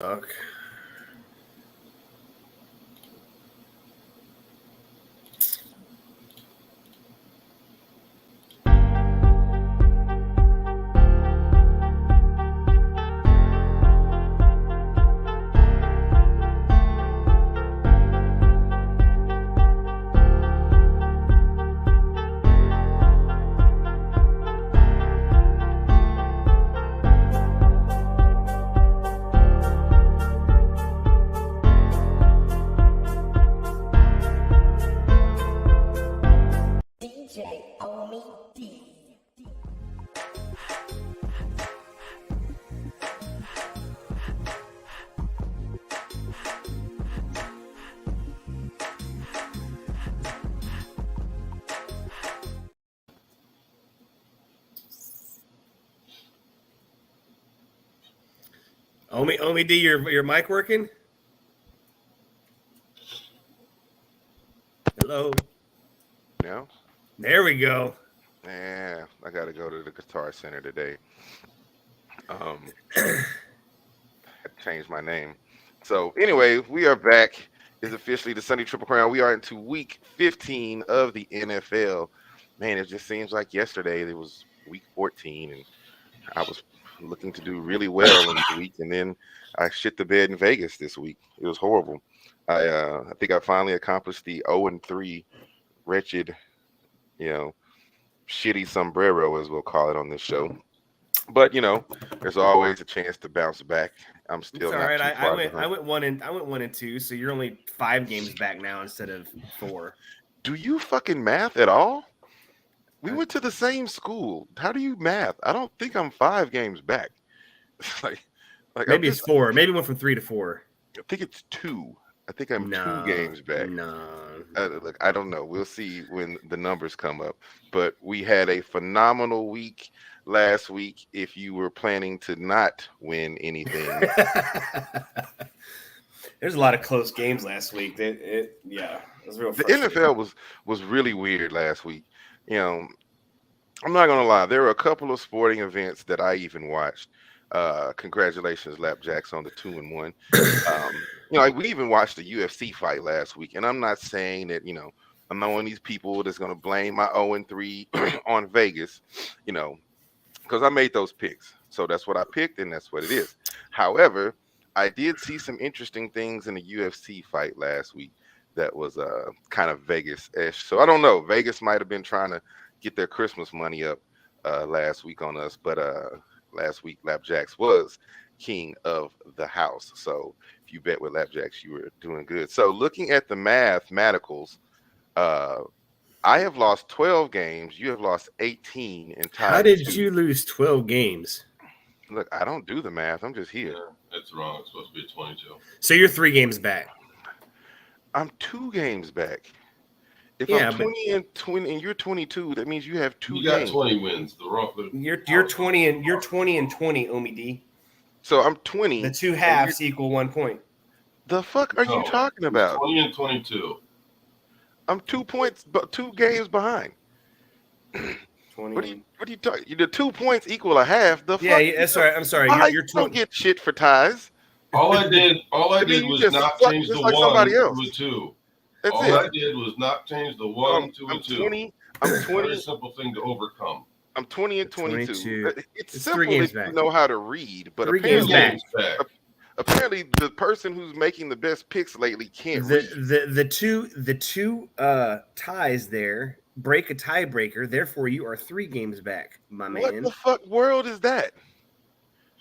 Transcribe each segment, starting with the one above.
Fuck. DJ Omi D. Omi D, your mic working? Hello. No? There we go. Yeah, I got to go to the Guitar Center today. I changed my name. So anyway, we are back. It's officially the Sunday Triple Crown. We are into week 15 of the NFL. Man, it just seems like yesterday it was week 14, and I was looking to do really well in the week, and then I shit the bed in Vegas this week. It was horrible. I think I finally accomplished the 0-3 wretched, you know, shitty sombrero, as we'll call it on this show. But there's always a chance to bounce back. I'm still It's all not right. too I far went behind. I went 1-2, so you're only 5 games back now instead of 4. Do you fucking math at all? We went to the same school. How do you math? I don't think I'm 5 games back. like Maybe it's 4. Maybe it went from 3 to 4. I think it's 2. I think I'm No, 2 games back. No. Look, I don't know. We'll see when the numbers come up. But we had a phenomenal week last week. If you were planning to not win anything, There's a lot of close games last week. It was real. the NFL was really weird last week. I'm not gonna lie. There were a couple of sporting events that I even watched. Congratulations, Lapjacks, on the 2-1. Like we even watched the UFC fight last week, and I'm not saying that I'm not one of these people that's gonna blame my 0-3 on Vegas, because I made those picks, so that's what I picked, and that's what it is. However, I did see some interesting things in the UFC fight last week that was kind of Vegas-ish. So I don't know. Vegas might have been trying to get their Christmas money up last week on us, but last week Lapjacks was king of the house. So if you bet with Lapjacks, you were doing good. So looking at the mathematicals, I have lost 12 games. You have lost 18 and tied. How did you lose 12 games? Look, I don't do the math. I'm just here. Yeah, that's wrong. It's supposed to be 22. So you're 3 games back. I'm 2 games back. If I'm 20 and 20 and you're 22, that means you have 2 games. You got 20 wins. You're 20 and 20, Omi D. So I'm 20. The 2 halves equal 1 point. The fuck are you talking about? 20 and 22. I'm 2 points, but 2 games behind. 20. What are you talking? The 2 points equall a half. The fuck? Yeah, that's right. I'm sorry. You're don't get shit for ties. All I did was not change the 1 to a 2. All I did was not change the 1 to a 2. 20. I'm 20. Very simple thing to overcome. I'm 20 and 22. It's simple 3 games if back. you know how to read, but 3 games back. Apparently, the person who's making the best picks lately can't read. The two ties there break a tiebreaker. Therefore, you are 3 games back, my man. What the fuck world is that?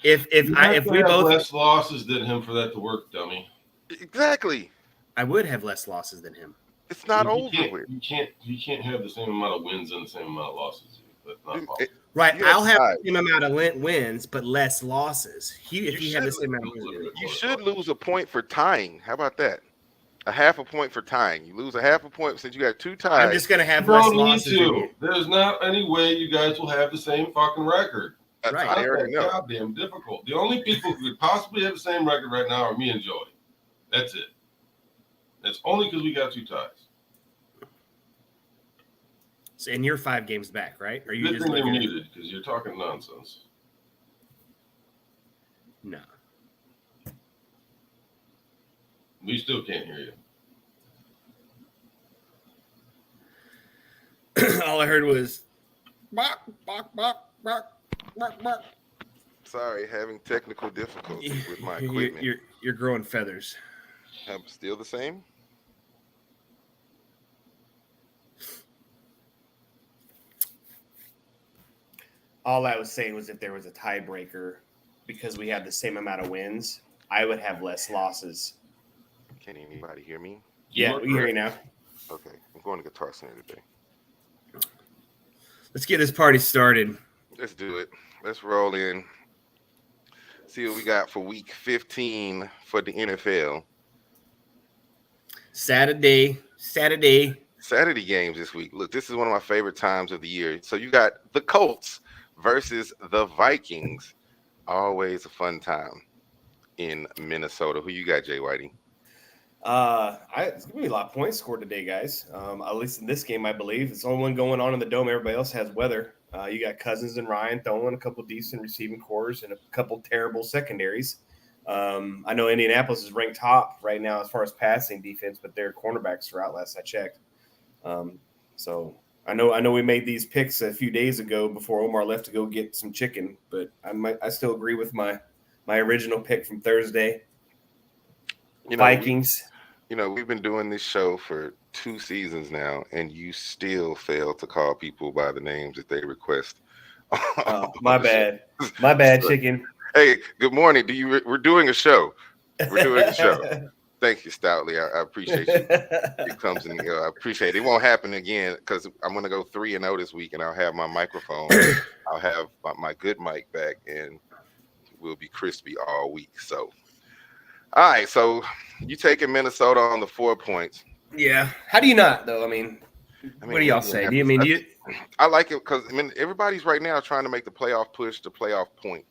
If we both less losses than him for that to work, dummy. Exactly. I would have less losses than him. It's not over with. You can't have the same amount of wins and the same amount of losses. That's not possible. Right, I'll have the same amount of wins, but less losses. If he had the same amount of wins, you should lose a point for tying. How about that? A half a point for tying. You lose a half a point since you got 2 ties. I'm just gonna have less losses. There's not any way you guys will have the same fucking record. That's right. I already know. Goddamn difficult. The only people who could possibly have the same record right now are me and Joey. That's it. That's only because we got 2 ties. So, and you're 5 games back, right? Are you Good just thing looking you're at muted because you're talking nonsense. No. We still can't hear you. All I heard was bark, bark, bark, bark, bark, bark. Sorry, having technical difficulties with my equipment. You're growing feathers. I'm still the same. All I was saying was if there was a tiebreaker, because we have the same amount of wins, I would have less losses. Can anybody hear me? Yeah, are we hear you correct. now. Okay, I'm going to Guitar Center today. Let's get this party started. Let's do it. Let's roll in. See what we got for week 15 for the NFL. Saturday. Saturday games this week. Look, this is one of my favorite times of the year. So you got the Colts versus the Vikings. Always a fun time in Minnesota. Who you got, Jay Whitey? It's gonna be a lot of points scored today, guys. At least in this game, I believe it's the only one going on in the dome. Everybody else has weather. You got Cousins and Ryan throwing a couple decent receiving cores and a couple terrible secondaries. I know Indianapolis is ranked top right now as far as passing defense, but their cornerbacks are out last I checked. So I know we made these picks a few days ago before Omar left to go get some chicken, but I still agree with my original pick from Thursday. Vikings. We've been doing this show for 2 seasons now, and you still fail to call people by the names that they request. My bad. My bad, chicken. Hey, good morning. We're doing a show. We're doing a show. Thank you, Stoutly. I appreciate you. It comes and go. I appreciate it. It won't happen again because I'm going to go 3-0 this week, and I'll have my microphone. I'll have my good mic back, and we'll be crispy all week. So, all right. So you taking Minnesota on the 4 points? Yeah. How do you not though? I mean, what do y'all say? Do you mean you? I like it because everybody's right now trying to make the playoff push, the playoff point.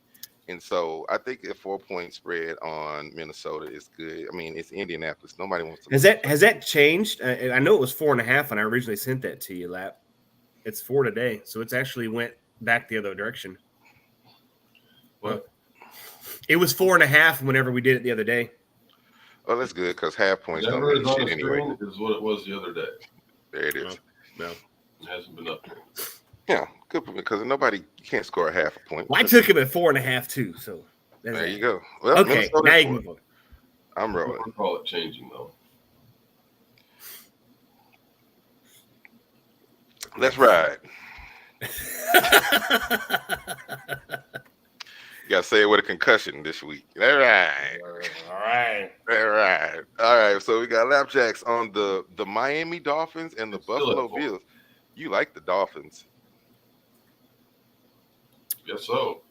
And so I think a 4-point spread on Minnesota is good. I mean, it's Indianapolis. Nobody wants to. Has that changed? I know it was 4.5 when I originally sent that to you, Lap. It's 4 today, so it's actually went back the other direction. What? It was 4.5 whenever we did it the other day. Oh, that's good because half points don't Never mean is on shit the anyway. screen is what it was the other day. There it is. No. It hasn't been up there. Yeah, good because you can't score a half a point. Well, I took him at 4.5 too. So there you go. Well, okay, now you can move on. I'm I rolling. wouldn't call it changing though. Let's ride. You gotta say it with a concussion this week. All right. So we got Lapjacks on the Miami Dolphins and the Buffalo Bills. You like the Dolphins? Guess so.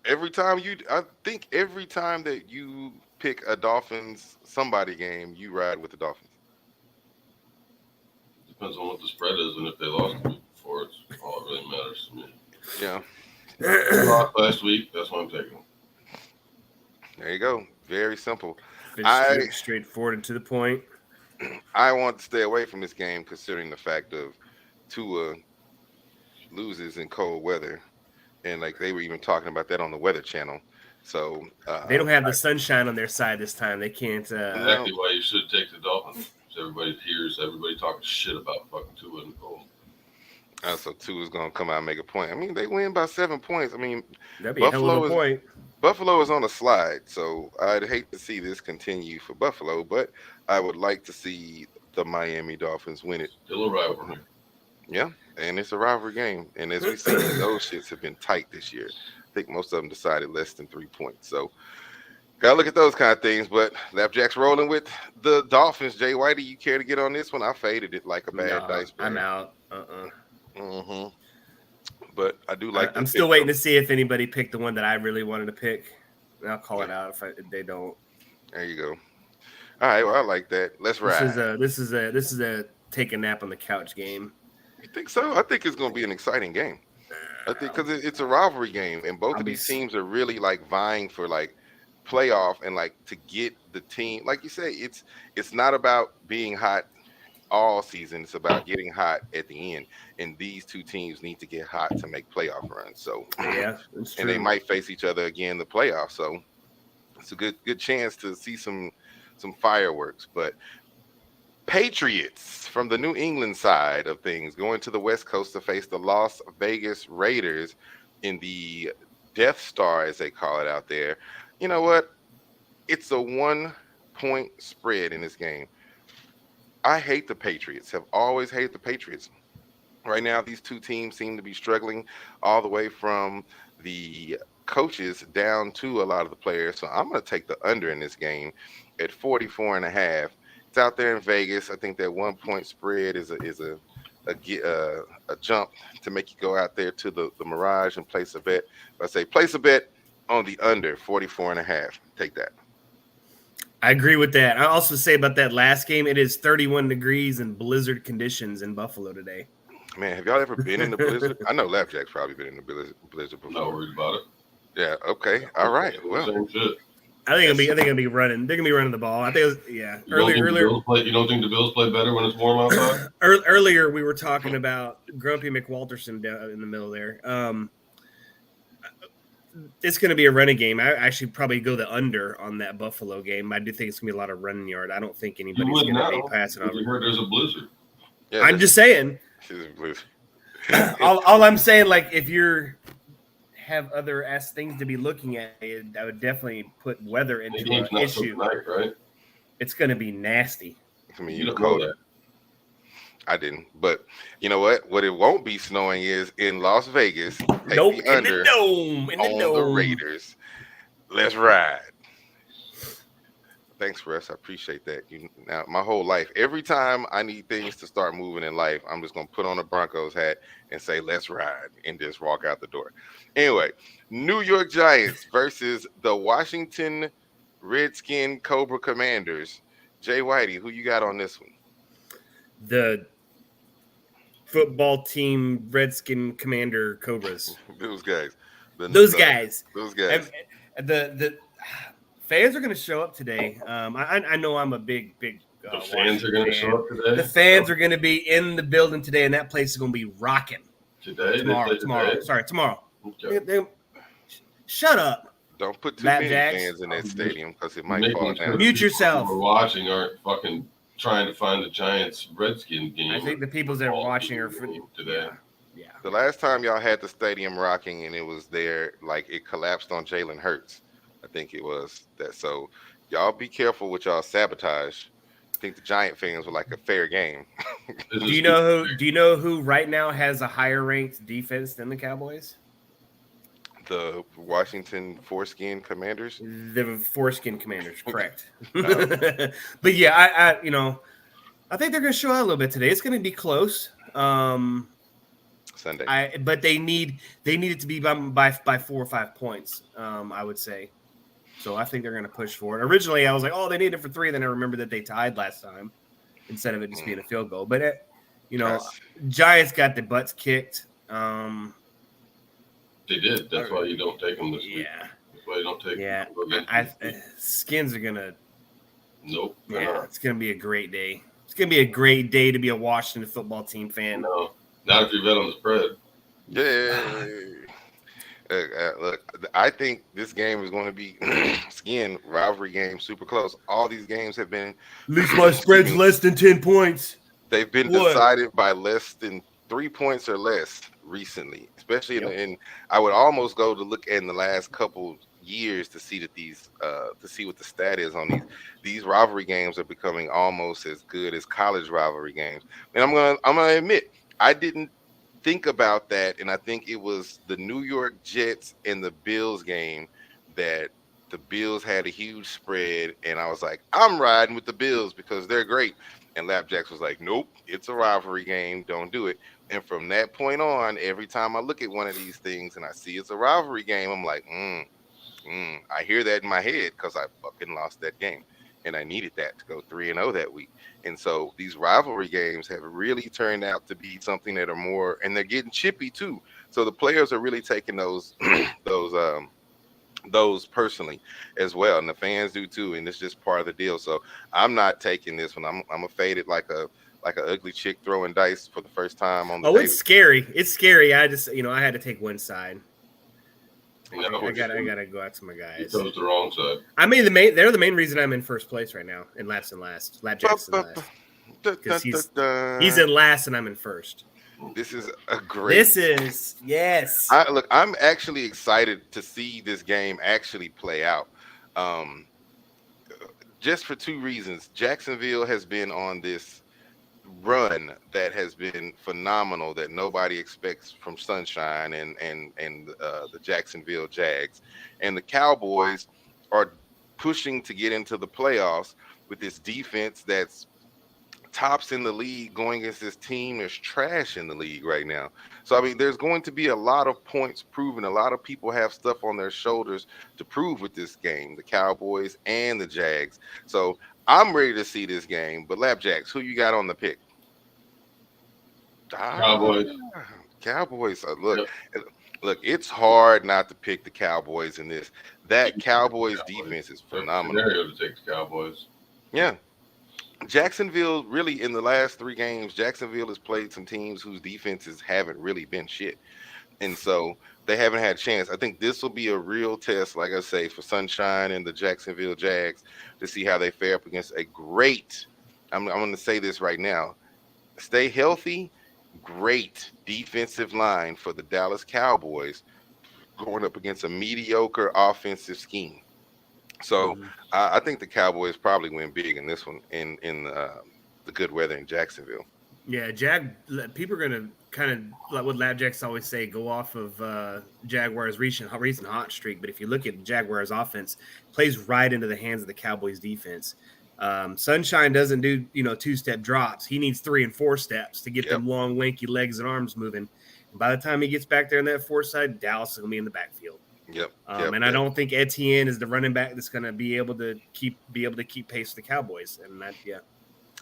I think every time that you pick a Dolphins somebody game, you ride with the Dolphins. Depends on what the spread is and if they lost the week before. It's all that really matters to me. Yeah. They lost last week. That's why I'm taking them. There you go. Very simple. Straightforward and to the point. I want to stay away from this game considering the fact of Tua loses in cold weather. And like they were even talking about that on the Weather Channel. So they don't have the sunshine on their side this time. They can't. Exactly why you should take the Dolphins. Everybody hears everybody talking shit about fucking Tua and cold. So Tua's gonna come out and make a point. I mean, they win by 7 points. I mean, that'd be a hell of a point. Buffalo is on a slide, so I'd hate to see this continue for Buffalo, but I would like to see the Miami Dolphins win it. Still a rivalry. Yeah, and it's a rivalry game. And as we see, those shits have been tight this year. I think most of them decided less than 3 points. So gotta look at those kind of things. But Lapjack's rolling with the Dolphins. Jay Whitey, you care to get on this one? I faded it like a bad dice player. I'm out. Mm-hmm. But I do like. I'm still waiting to see if anybody picked the one that I really wanted to pick. I'll call it out if they don't. There you go. All right, well, I like that. Let's ride. This is a take a nap on the couch game. You think so? I think it's going to be an exciting game. I think because it's a rivalry game, and both of these teams are really like vying for like playoff and like to get the team. Like you say, it's not about being hot all season. It's about getting hot at the end, and these two teams need to get hot to make playoff runs. So yeah, that's true. And they might face each other again in the playoffs. So it's a good chance to see some some fireworks. But Patriots from the New England side of things going to the West Coast to face the Las Vegas Raiders in the Death Star, as they call it out there. You know what? It's a 1-point spread in this game. I hate the Patriots, have always hated the Patriots. Right now, these two teams seem to be struggling all the way from the coaches down to a lot of the players. So I'm going to take the under in this game at 44.5. It's out there in Vegas. I think that 1-point spread is a jump to make you go out there to the Mirage and place a bet. I say place a bet on the under 44.5. Take that. I agree with that. I also say about that last game, it is 31 degrees and blizzard conditions in Buffalo today. Man, have y'all ever been in the blizzard? I know Lapjack's probably been in the blizzard before. Not worried about it. Yeah. Okay. All right. Well, Same shit. I think it'll be running. They're gonna be running the ball. I think it was, yeah. You don't think the Bills play better when it's warm outside? Earlier we were talking about Grumpy McWalterson down in the middle there. It's going to be a running game. I actually probably go the under on that Buffalo game. I do think it's going to be a lot of running yard. I don't think anybody's going to be passing over. You heard there's a blizzard. yeah, I'm just saying. all I'm saying, like, if you're have other things to be looking at, I would definitely put weather into an issue. Tonight, right? It's going to be nasty. I mean, you know that. I didn't, but you know what? What it won't be snowing is in Las Vegas. Nope, the under in the dome. The Raiders. Let's ride. Thanks, Russ. I appreciate that. Now, my whole life, every time I need things to start moving in life, I'm just gonna put on a Broncos hat and say "Let's ride" and just walk out the door. Anyway, New York Giants versus the Washington Redskin Cobra Commanders. Jay Whitey, who you got on this one? The football team Redskin Commander Cobras. Those guys. Those guys. And the fans are going to show up today. I know I'm a big. The fans are going to show up today. The fans are going to be in the building today, and that place is going to be rocking. Tomorrow. Sorry, tomorrow. Okay. Shut up. Don't put too many fans in that stadium because it might fall down. Mute yourself. We're watching aren't fucking trying to find the Giants Redskin game. I think the people that are watching are for today. Yeah. The last time y'all had the stadium rocking and it was there, like it collapsed on Jalen Hurts. I think it was that. So y'all be careful with y'all sabotage. I think the Giant fans were like a fair game. Do you know who right now has a higher ranked defense than the Cowboys? The Washington Foreskin Commanders. The Foreskin Commanders, correct. But yeah, I think they're going to show out a little bit today. It's going to be close. Sunday. But they need it to be by 4 or 5 points. I would say. So I think they're going to push for it. Originally, I was like, oh, they need it for 3. Then I remember that they tied last time instead of it just being a field goal. But Giants got the butts kicked. They did. That's why you don't take them this week. Yeah. That's why you don't take them. Skins are going to. Nope. Yeah, it's going to be a great day. It's going to be a great day to be a Washington football team fan. No, not if you bet on the spread. Yeah. Look, I think this game is going to be skin rivalry game, super close. All these games have been. At least my spread's less than 10 points. They've been decided by less than 3 points or less recently, especially in I would almost go to look in the last couple years to see that these to see what the stat is on these rivalry games are becoming almost as good as college rivalry games. And I'm gonna admit I didn't think about that, and I think it was the New York Jets and the Bills game that the Bills had a huge spread, and I was like, I'm riding with the Bills because they're great. And Lapjacks was like, nope, it's a rivalry game, don't do it. And from that point on, every time I look at one of these things and I see it's a rivalry game, I'm like, I hear that in my head because I fucking lost that game. And I needed that to go 3-0 that week. And so these rivalry games have really turned out to be something that are more, and they're getting chippy too. So the players are really taking those personally as well, and the fans do too. And it's just part of the deal. So I'm not taking this one. I'm a faded like an ugly chick throwing dice for the first time on the table. It's scary. It's scary. I just I had to take one side. I gotta go out to my He guys. chose the wrong side. I mean, they're the main reason I'm in first place right now in laps and last. Lapjack's in last because he's in last and I'm in first. This is a great. This is yes. I'm actually excited to see this game actually play out. Just for two reasons. Jacksonville has been on this run that has been phenomenal that nobody expects from Sunshine and the Jacksonville Jags, and the Cowboys are pushing to get into the playoffs with this defense that's tops in the league going against this team that's trash in the league right now. So I mean, there's going to be a lot of points proven. A lot of people have stuff on their shoulders to prove with this game, the Cowboys and the Jags. So I'm ready to see this game. But Lapjacks, who you got on the pick? Cowboys. Cowboys. Look, it's hard not to pick the Cowboys in this. That Cowboys defense is phenomenal. Scenario to take the Cowboys. Yeah. Jacksonville, really, in the last 3 games, Jacksonville has played some teams whose defenses haven't really been shit. And so they haven't had a chance. I think this will be a real test, like I say, for Sunshine and the Jacksonville Jags to see how they fare up against a great, I'm going to say this right now, stay healthy, great defensive line for the Dallas Cowboys going up against a mediocre offensive scheme. So I think the Cowboys probably win big in this one in the good weather in Jacksonville. Yeah, people are gonna kind of like what Labjacks always say, go off of Jaguars' recent hot streak. But if you look at the Jaguars' offense, plays right into the hands of the Cowboys' defense. Sunshine doesn't do 2-step drops. He needs 3 and 4 steps to get them long, lanky legs and arms moving. And by the time he gets back there in that 4 side, Dallas is gonna be in the backfield. I don't think Etienne is the running back that's going to be able to keep pace with the Cowboys. And that,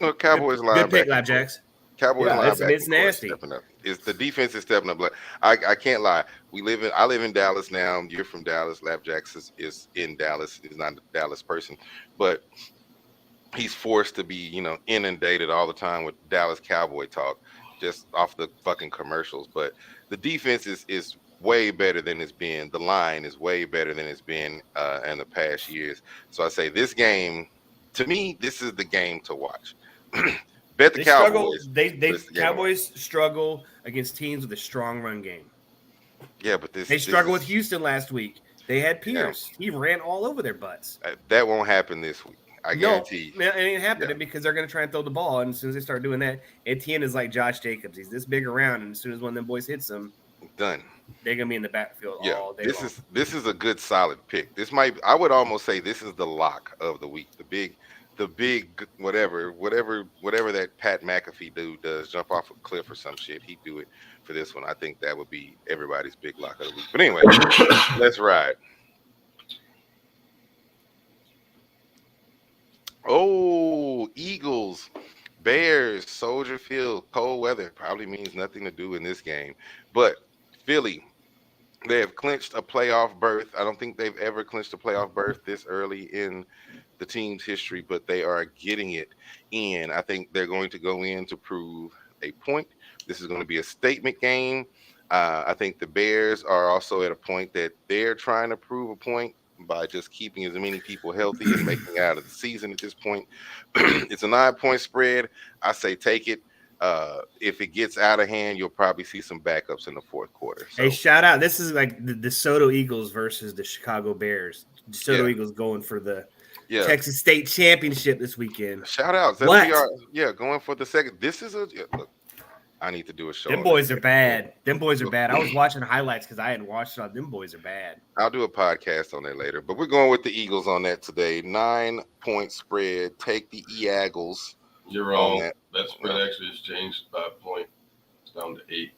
well, Cowboys good pick, Labjacks. Cowboys linebacker, it's nasty. Stepping up. The defense is stepping up. Like, I can't lie. I live in Dallas now. You're from Dallas. Labjacks is in Dallas. He's not a Dallas person, but he's forced to be inundated all the time with Dallas Cowboy talk, just off the fucking commercials. But the defense is way better than it's been. The line is way better than it's been in the past years. So I say this game, to me, this is the game to watch. Bet the Cowboys. Cowboys struggle against teams with a strong run game. Yeah, but they struggled with Houston last week. They had Pierce. Yeah. He ran all over their butts. That won't happen this week. I guarantee you. It ain't happening because they're going to try and throw the ball. And as soon as they start doing that, Etienne is like Josh Jacobs. He's this big around. And as soon as one of them boys hits him, done. They're gonna be in the backfield all day. This is a good solid pick. I would almost say this is the lock of the week. The big whatever that Pat McAfee dude does, jump off a cliff or some shit. He'd do it for this one. I think that would be everybody's big lock of the week. But anyway, let's ride. Oh, Eagles, Bears, Soldier Field, cold weather probably means nothing to do in this game. But Philly, they have clinched a playoff berth. I don't think they've ever clinched a playoff berth this early in the team's history, but they are getting it in. I think they're going to go in to prove a point. This is going to be a statement game. I think the Bears are also at a point that they're trying to prove a point by just keeping as many people healthy and making it out of the season at this point. It's a 9-point spread. I say take it. If it gets out of hand, you'll probably see some backups in the fourth quarter. So. Hey, shout out. This is like the DeSoto Eagles versus the Chicago Bears. DeSoto Eagles going for the Texas State Championship this weekend. Shout out. Going for the second. This is look, I need to do a show. Them boys are bad. Them boys are bad. I was watching highlights because I hadn't watched it all. Them boys are bad. I'll do a podcast on that later. But we're going with the Eagles on that today. 9-point spread. Take the Eagles. You're wrong. That spread actually has changed by a point. It's down to 8.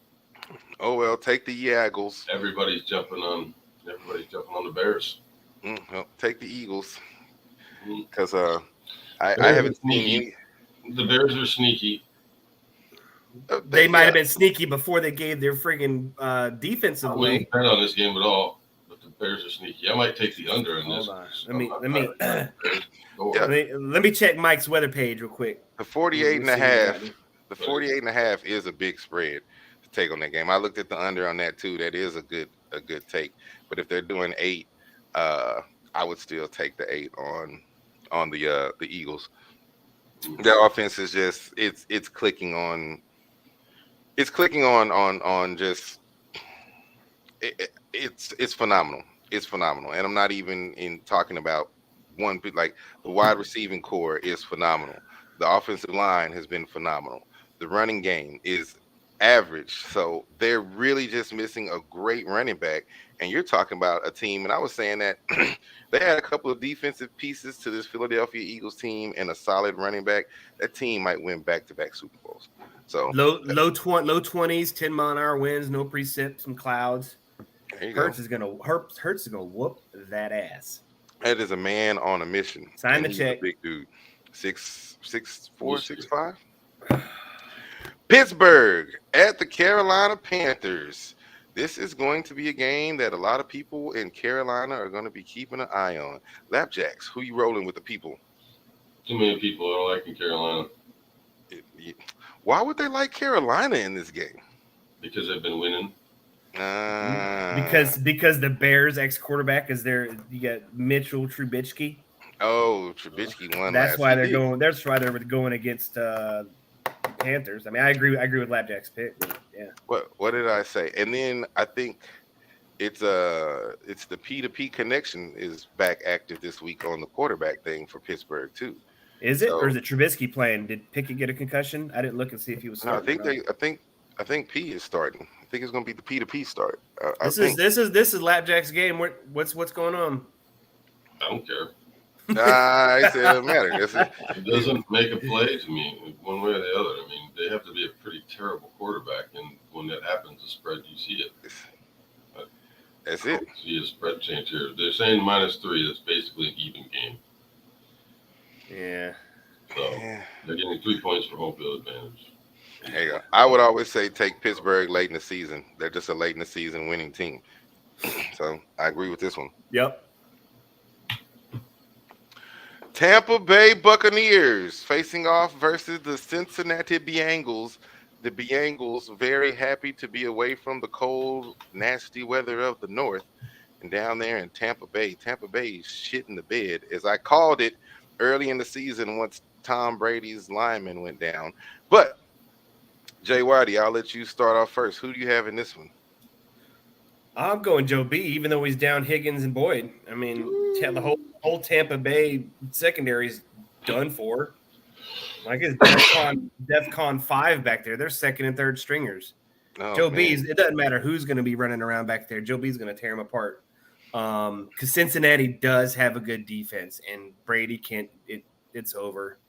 Oh well, take the Eagles. Everybody's jumping on the Bears. Well, take the Eagles because I haven't seen any. The Bears are sneaky. They might have been sneaky before they gave their friggin' defensive away. I wouldn't bet on this game at all, but the Bears are sneaky. I might take the under in this. Let me check Mike's weather page real quick. The 48.5. The 48.5 is a big spread to take on that game. I looked at the under on that too. That is a good a good take. But if they're doing 8, I would still take the 8 on the Eagles. Their offense is just it's clicking on just it's phenomenal. It's phenomenal, and I'm not even in talking about one bit. Like the wide receiving core is phenomenal. The offensive line has been phenomenal. The running game is average, so they're really just missing a great running back. And you're talking about a team, and I was saying that they had a couple of defensive pieces to this Philadelphia Eagles team and a solid running back. That team might win back-to-back Super Bowls. So low 20s, 10-mile-an-hour winds, no precip, some clouds. there you Hurts go. is gonna whoop that ass. That is a man on a mission. Sign and the he's check. A big dude. 6'4", 6'5". Pittsburgh at the Carolina Panthers. This is going to be a game that a lot of people in Carolina are going to be keeping an eye on. Lapjacks, who you rolling with the people? Too many people I don't like in Carolina Why would they like Carolina in this game? because they've been winning. Because the Bears ex-quarterback is there. You got Mitchell Trubisky. Trubisky won. That's last why they're week. going. That's why they're going against Panthers. I mean, I agree with Lapjack's pick. But yeah. What did I say? And then I think it's the P2P connection is back active this week on the quarterback thing for Pittsburgh too. Is it, So- or is it Trubisky playing? Did Pickett get a concussion? I didn't look and see if he was. No, I starting think or not. I think P is starting. I think it's going to be the P2P start. This is Lapjack's game. What's going on? I don't care. It doesn't matter. It doesn't make a play to me one way or the other. I mean, they have to be a pretty terrible quarterback, and when that happens, the spread, you see it. That's it. See a spread change here. They're saying -3. That's basically an even game. Yeah. So they're getting 3 points for home field advantage. Hey, I would always say take Pittsburgh late in the season. They're just a late in the season winning team. So I agree with this one. Yep. Tampa Bay Buccaneers facing off versus the Cincinnati Bengals. The Bengals very happy to be away from the cold, nasty weather of the north. And down there in Tampa Bay is shitting the bed, as I called it early in the season once Tom Brady's lineman went down. But, Jay Whitey, I'll let you start off first. Who do you have in this one? I'm going Joe B, even though he's down Higgins and Boyd. I mean, the whole Tampa Bay secondary is done for. Like it's DEFCON 5 back there. They're second and third stringers. Oh, Joe man. B's. It doesn't matter who's going to be running around back there. Joe B's going to tear them apart. Because Cincinnati does have a good defense, and Brady can't. It's over.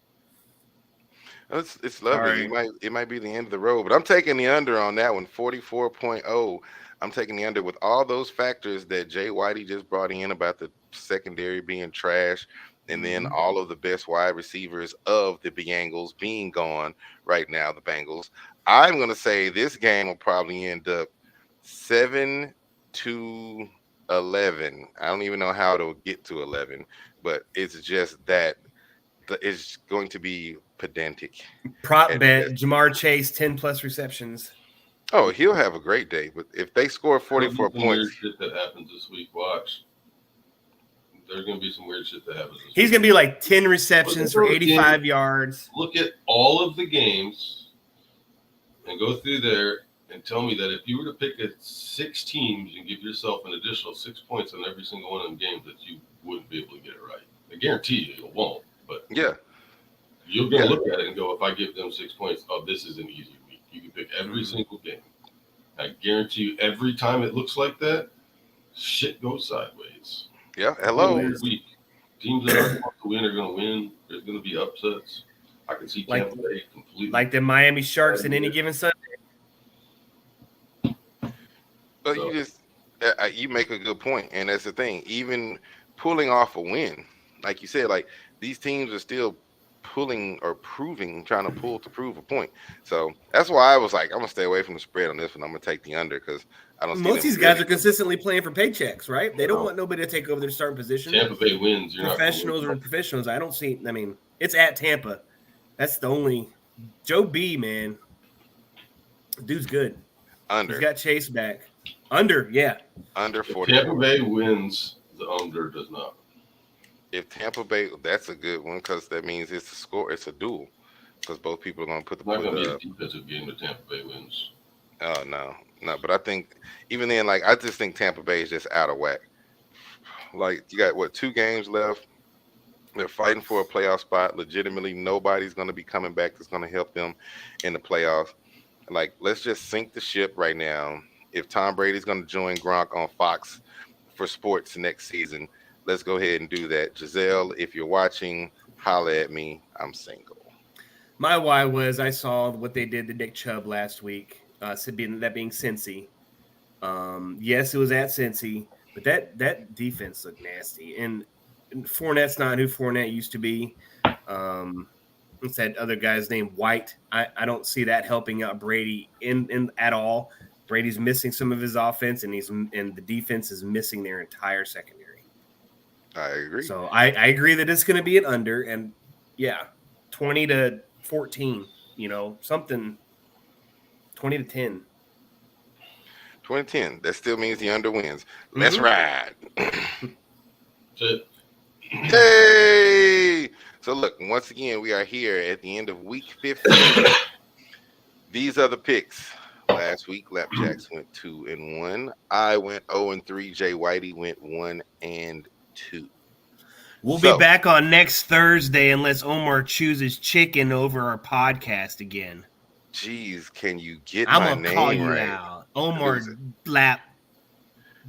It's lovely. It might be the end of the road, but I'm taking the under on that one, 44.0. I'm taking the under with all those factors that Jay Whitey just brought in about the secondary being trash, and then all of the best wide receivers of the Bengals being gone right now, the Bengals. I'm going to say this game will probably end up 7-11. I don't even know how it'll get to 11, but it's just that it's going to be pedantic. Prop bet Jamar Chase 10+ receptions. Oh, he'll have a great day, but if they score 44 Some weird points, shit that happens this week. Watch. There's going to be some weird shit that happens this He's week. going to be like 10 receptions for 85 yards. Look at all of the games and go through there and tell me that if you were to pick 6 teams and give yourself an additional 6 points on every single one of them games, that you wouldn't be able to get it right. I guarantee you won't, but yeah, you're going to look at it and go, if I give them 6 points, oh, this is an easy week. You can pick every single game. I guarantee you, every time it looks like that, shit goes sideways. yeah. Hello. Every week, teams that aren't supposed to win are going to win. There's going to be upsets. I can see Tampa Bay completely. Like the Miami Sharks in any given Sunday. But you make a good point, and that's the thing. Even pulling off a win, like you said, like these teams are still trying to pull to prove a point. So that's why I was like, I'm gonna stay away from the spread on this one. I'm gonna take the under because I don't. Most of these guys are consistently playing for paychecks, right? They don't want nobody to take over their starting position. Tampa Bay wins. You're Professionals not or professionals. I don't see. I mean, it's at Tampa. That's the only. Joe B, man, dude's good. under. He's got Chase back. Under, yeah. Under If 44. Tampa Bay wins, the under does not. If Tampa Bay, that's a good one because that means it's a score. It's a duel because both people are going to put the. It's not going to be a defensive game if Tampa Bay wins. Oh no. But I think even then, like I just think Tampa Bay is just out of whack. Like you got what 2 games left. They're fighting for a playoff spot. Legitimately, nobody's going to be coming back that's going to help them in the playoffs. Like, let's just sink the ship right now. If Tom Brady's going to join Gronk on Fox for sports next season, let's go ahead and do that. Giselle, if you're watching, holla at me. I'm single. My why was I saw what they did to Nick Chubb last week. That being Cincy. Yes, it was at Cincy, but that defense looked nasty. And Fournette's not who Fournette used to be. It's that other guy's name, White. I don't see that helping out Brady in at all. Brady's missing some of his offense, and the defense is missing their entire secondary. I agree. So I agree that it's going to be an under, and 20-14. Something 20-10. 2010. That still means the under wins. Let's ride. That's it. Hey! So look, once again, we are here at the end of week 15. These are the picks. Last week, Lapjacks went 2-1. I went 0-3. Jay Whitey went 1-2. We'll be back on next Thursday unless Omar chooses chicken over our podcast again. Jeez, can you get I'm my gonna name call you right? out. Omar Lap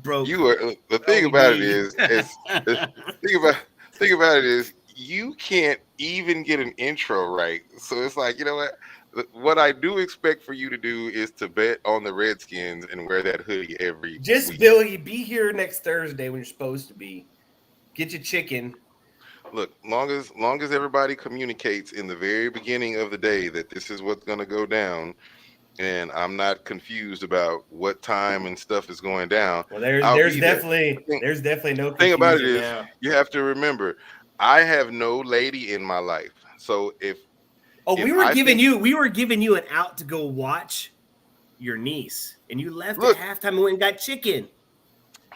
broke. You are the thing about it is think about it is you can't even get an intro right. So it's like, you know what? What I do expect for you to do is to bet on the Redskins and wear that hoodie every week. Billy, be here next Thursday when you're supposed to be. Get your chicken. Look, long as everybody communicates in the very beginning of the day that this is what's going to go down, and I'm not confused about what time and stuff is going down. Well, there's definitely no thing about it confusion is now. You have to remember, I have no lady in my life, so we were giving you an out to go watch your niece, and you left at halftime and went and got chicken.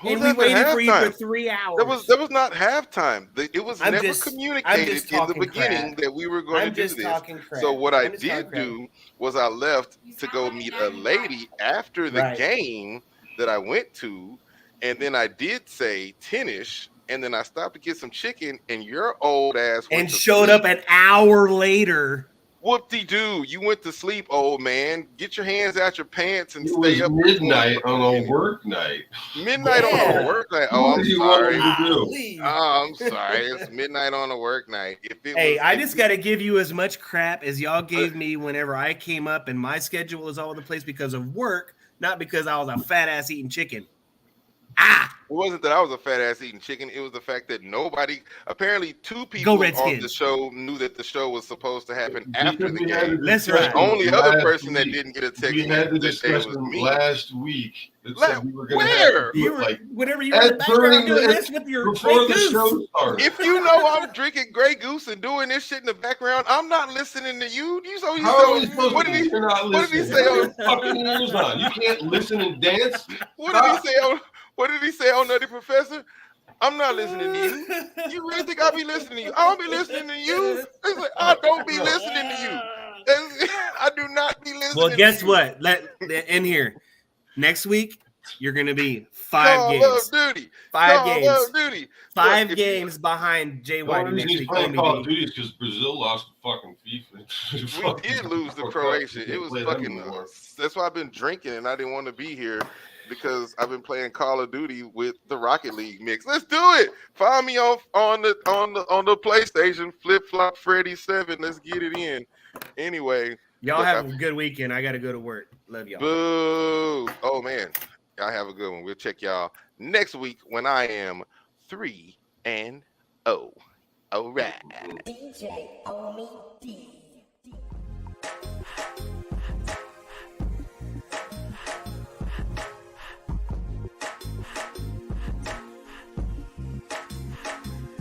And we waited for you for 3 hours. That was not halftime. It was never communicated in the beginning that we were going to do this. So what I did do was I left to go meet a lady after the game that I went to, and then I did say 10-ish, and then I stopped to get some chicken, and your old ass went to showed sleep. up an hour later. Whoop-de-doo. You went to sleep, old man. Get your hands out your pants and It stay was up. midnight on a work night. Midnight on a work night. Oh, I'm sorry. Do? Oh, I'm sorry. It's midnight on a work night. I just got to give you as much crap as y'all gave me whenever I came up, and my schedule is all over the place because of work, not because I was a fat ass eating chicken. It wasn't that I was a fat ass eating chicken. It was the fact that apparently 2 people on the show knew that the show was supposed to happen after the game. The only other person that didn't get a text we had the discussion was me. Last week. Where? Whenever you were in the background doing this with your before the show started. If you know I'm drinking Grey Goose and doing this shit in the background, I'm not listening to you. What did he say? Fucking ears on. You can't listen and dance. What did he say on Nutty Professor? I'm not listening to you. You really think I'll be listening to you? I don't be listening to you. I don't be listening to you. I do not be listening. Well, guess what? In here next week, you're gonna be 5 games. Five games behind Jay White next week. Call of Duty because Brazil lost fucking FIFA. We did lose to Croatia. It was fucking. That's why I've been drinking, and I didn't want to be here. Because I've been playing Call of Duty with the Rocket League mix. Let's do it. Find me on the PlayStation. Flip Flop Freddy 7. Let's get it in. Anyway, y'all have a good weekend. I got to go to work. Love y'all. Boo. Oh man, y'all have a good one. We'll check y'all next week when I am 3-0. All right. DJ Omi D.